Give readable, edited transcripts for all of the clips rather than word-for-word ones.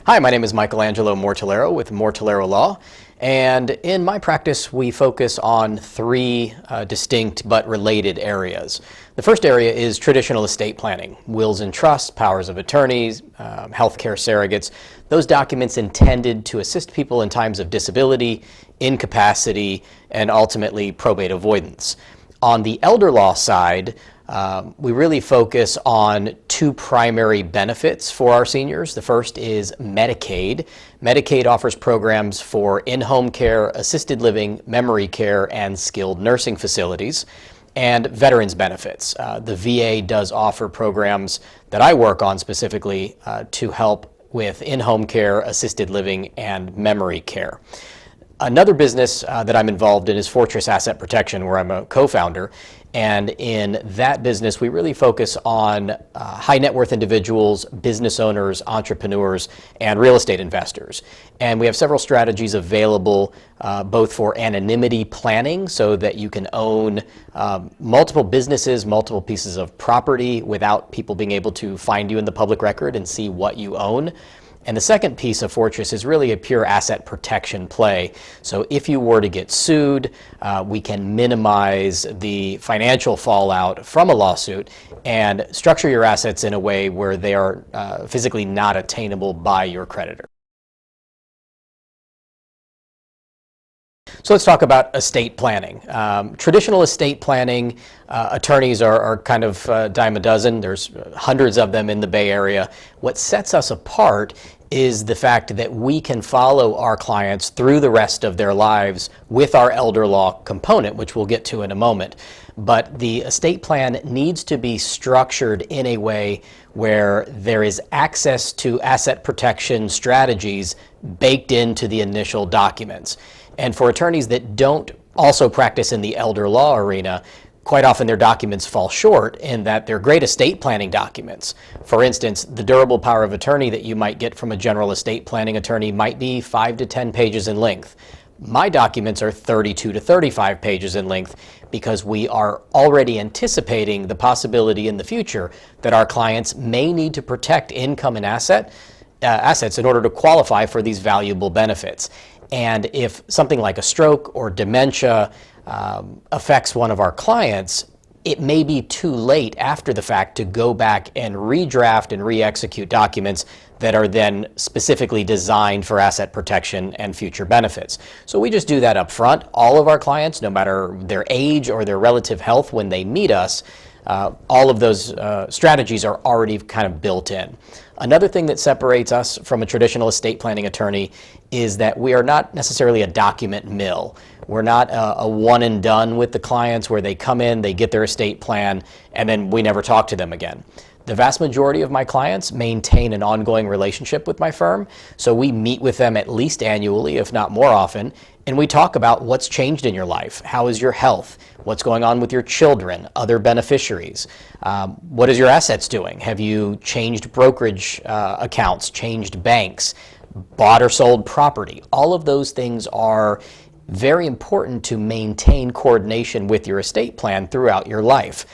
Hi, my name is Michelangelo Mortellaro with Mortellaro Law, and in my practice we focus on three distinct but related areas. The first area is traditional estate planning, wills and trusts, powers of attorneys, healthcare surrogates, those documents intended to assist people in times of disability, incapacity, and ultimately probate avoidance. On the elder law side, we really focus on two primary benefits for our seniors. The first is Medicaid. Medicaid offers programs for in-home care, assisted living, memory care, and skilled nursing facilities, and veterans benefits. The VA does offer programs that I work on specifically to help with in-home care, assisted living, and memory care. Another business that I'm involved in is Fortress Asset Protection, where I'm a co-founder. And in that business, we really focus on high net worth individuals, business owners, entrepreneurs, and real estate investors. And we have several strategies available both for anonymity planning, so that you can own multiple businesses, multiple pieces of property without people being able to find you in the public record and see what you own. And the second piece of Fortress is really a pure asset protection play. So if you were to get sued, we can minimize the financial fallout from a lawsuit and structure your assets in a way where they are physically not attainable by your creditor. So let's talk about estate planning. Traditional estate planning attorneys are kind of a dime a dozen. There's hundreds of them in the Bay Area. What sets us apart is the fact that we can follow our clients through the rest of their lives with our elder law component, which we'll get to in a moment. But the estate plan needs to be structured in a way where there is access to asset protection strategies baked into the initial documents. And for attorneys that don't also practice in the elder law arena, quite often their documents fall short in that they're great estate planning documents. For instance, the durable power of attorney that you might get from a general estate planning attorney might be 5 to 10 pages in length. My documents are 32 to 35 pages in length because we are already anticipating the possibility in the future that our clients may need to protect income and assets in order to qualify for these valuable benefits. And if something like a stroke or dementia affects one of our clients, it may be too late after the fact to go back and redraft and re-execute documents that are then specifically designed for asset protection and future benefits. So we just do that up front. All of our clients, no matter their age or their relative health when they meet us, all of those strategies are already kind of built in. Another thing that separates us from a traditional estate planning attorney is that we are not necessarily a document mill. We're not a one and done with the clients where they come in, they get their estate plan, and then we never talk to them again. The vast majority of my clients maintain an ongoing relationship with my firm, so we meet with them at least annually, if not more often, and we talk about what's changed in your life. How is your health? What's going on with your children, other beneficiaries? What is your assets doing? Have you changed brokerage accounts, changed banks, bought or sold property? All of those things are very important to maintain coordination with your estate plan throughout your life.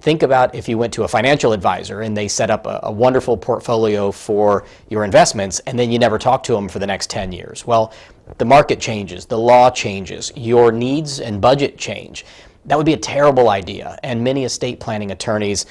Think about if you went to a financial advisor and they set up a wonderful portfolio for your investments and then you never talk to them for the next 10 years. Well, the market changes, the law changes, your needs and budget change. That would be a terrible idea, and many estate planning attorneys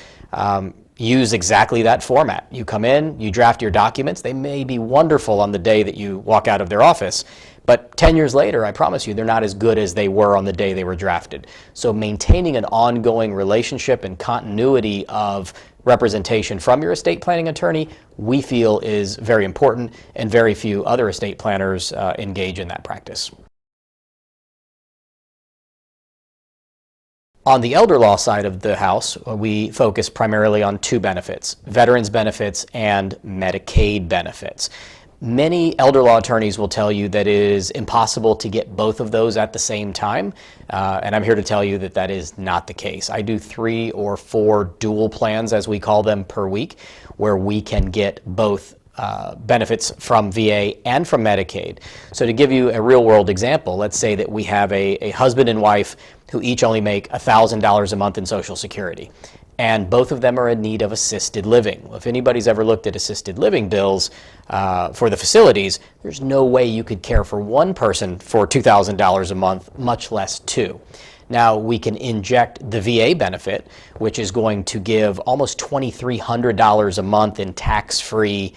use exactly that format. You come in, you draft your documents. They may be wonderful on the day that you walk out of their office, but 10 years later, I promise you, they're not as good as they were on the day they were drafted. So maintaining an ongoing relationship and continuity of representation from your estate planning attorney, we feel is very important, and very few other estate planners engage in that practice. On the elder law side of the house, we focus primarily on two benefits: veterans benefits and Medicaid benefits. Many elder law attorneys will tell you that it is impossible to get both of those at the same time, and I'm here to tell you that that is not the case. I do 3 or 4 dual plans, as we call them, per week, where we can get both benefits from VA and from Medicaid. So to give you a real-world example, let's say that we have a husband and wife who each only make $1,000 a month in Social Security. and both of them are in need of assisted living. Well, if anybody's ever looked at assisted living bills for the facilities, there's no way you could care for one person for $2,000 a month, much less two. Now, we can inject the VA benefit, which is going to give almost $2,300 a month in tax-free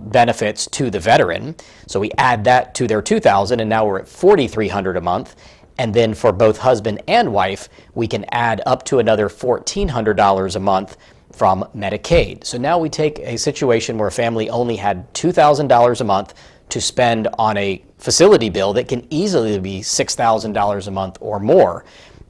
benefits to the veteran. So we add that to their $2,000, and now we're at $4,300 a month. And then for both husband and wife, we can add up to another $1,400 a month from Medicaid. So now we take a situation where a family only had $2,000 a month to spend on a facility bill that can easily be $6,000 a month or more.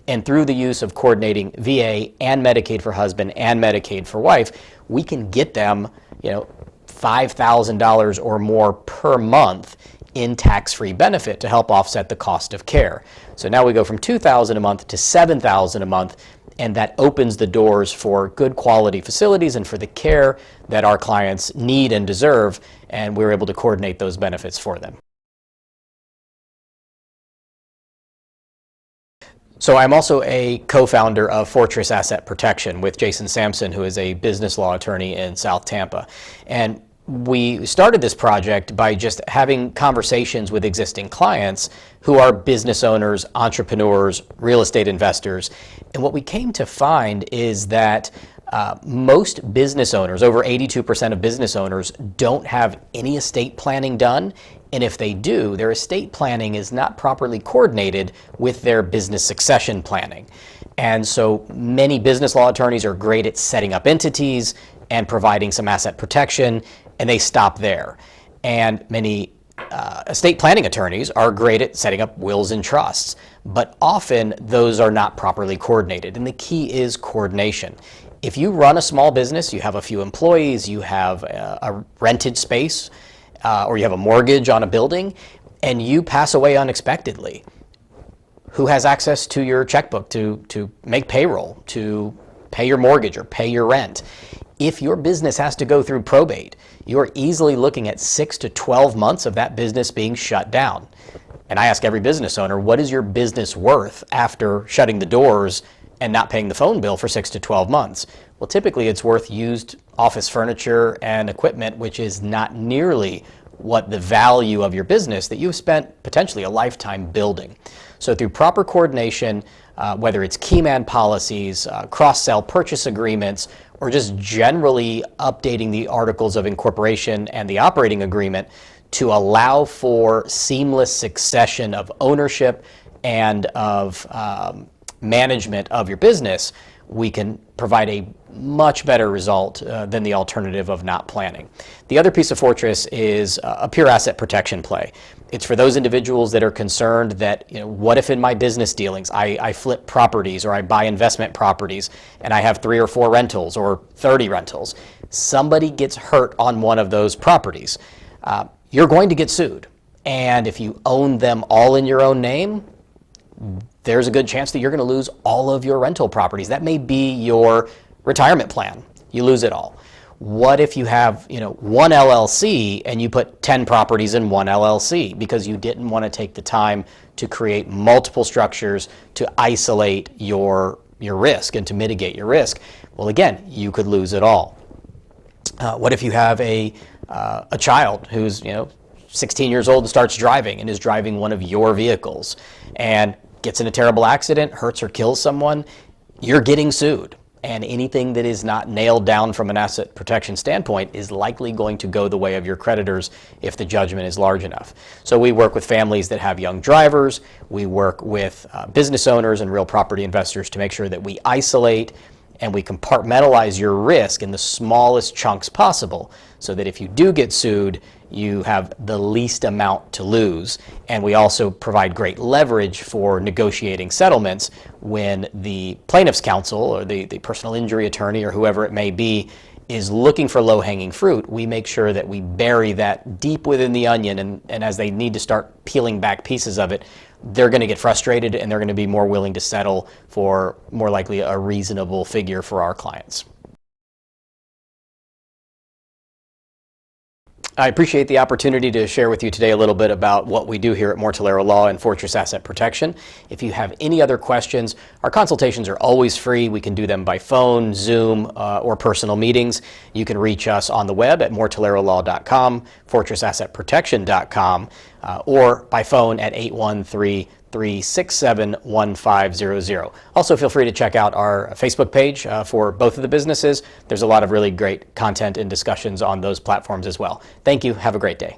And through the use of coordinating VA and Medicaid for husband and Medicaid for wife, we can get them, $5,000 or more per month in tax-free benefit to help offset the cost of care. So now we go from $2,000 a month to $7,000 a month, and that opens the doors for good quality facilities and for the care that our clients need and deserve, and we're able to coordinate those benefits for them. So I'm also a co-founder of Fortress Asset Protection with Jason Sampson, who is a business law attorney in South Tampa. And we started this project by just having conversations with existing clients who are business owners, entrepreneurs, real estate investors. And what we came to find is that most business owners, over 82% of business owners, don't have any estate planning done. And if they do, their estate planning is not properly coordinated with their business succession planning. And so many business law attorneys are great at setting up entities and providing some asset protection, and they stop there. And many estate planning attorneys are great at setting up wills and trusts, but often those are not properly coordinated. And the key is coordination. If you run a small business, you have a few employees, you have a rented space, or you have a mortgage on a building, and you pass away unexpectedly, who has access to your checkbook to make payroll, to pay your mortgage or pay your rent? If your business has to go through probate, you're easily looking at 6 to 12 months of that business being shut down. And I ask every business owner, what is your business worth after shutting the doors and not paying the phone bill for 6 to 12 months? Well, typically it's worth used office furniture and equipment, which is not nearly what the value of your business that you've spent potentially a lifetime building. So through proper coordination, whether it's key man policies, cross-sell purchase agreements, or just generally updating the articles of incorporation and the operating agreement to allow for seamless succession of ownership and of management of your business, we can provide a much better result than the alternative of not planning. The other piece of Fortress is a pure asset protection play. It's for those individuals that are concerned that, what if in my business dealings I flip properties or I buy investment properties and I have 3 or 4 rentals or 30 rentals. Somebody gets hurt on one of those properties. You're going to get sued. And if you own them all in your own name, there's a good chance that you're going to lose all of your rental properties. That may be your retirement plan. You lose it all. What if you have, one LLC and you put 10 properties in one LLC because you didn't want to take the time to create multiple structures to isolate your risk and to mitigate your risk? Well, again, you could lose it all. What if you have a child who's 16 years old and starts driving and is driving one of your vehicles and gets in a terrible accident, hurts or kills someone? You're getting sued. And anything that is not nailed down from an asset protection standpoint is likely going to go the way of your creditors if the judgment is large enough. So we work with families that have young drivers. We work with business owners and real property investors to make sure that we isolate and we compartmentalize your risk in the smallest chunks possible so that if you do get sued, you have the least amount to lose. And we also provide great leverage for negotiating settlements when the plaintiff's counsel or the personal injury attorney or whoever it may be is looking for low-hanging fruit. We make sure that we bury that deep within the onion, and as they need to start peeling back pieces of it, they're going to get frustrated and they're going to be more willing to settle for more likely a reasonable figure for our clients. I appreciate the opportunity to share with you today a little bit about what we do here at Mortellaro Law and Fortress Asset Protection. If you have any other questions, our consultations are always free. We can do them by phone, Zoom, or personal meetings. You can reach us on the web at mortellarolaw.com, fortressassetprotection.com, or by phone at 813-367-1500. Also, feel free to check out our Facebook page for both of the businesses. There's a lot of really great content and discussions on those platforms as well. Thank you. Have a great day.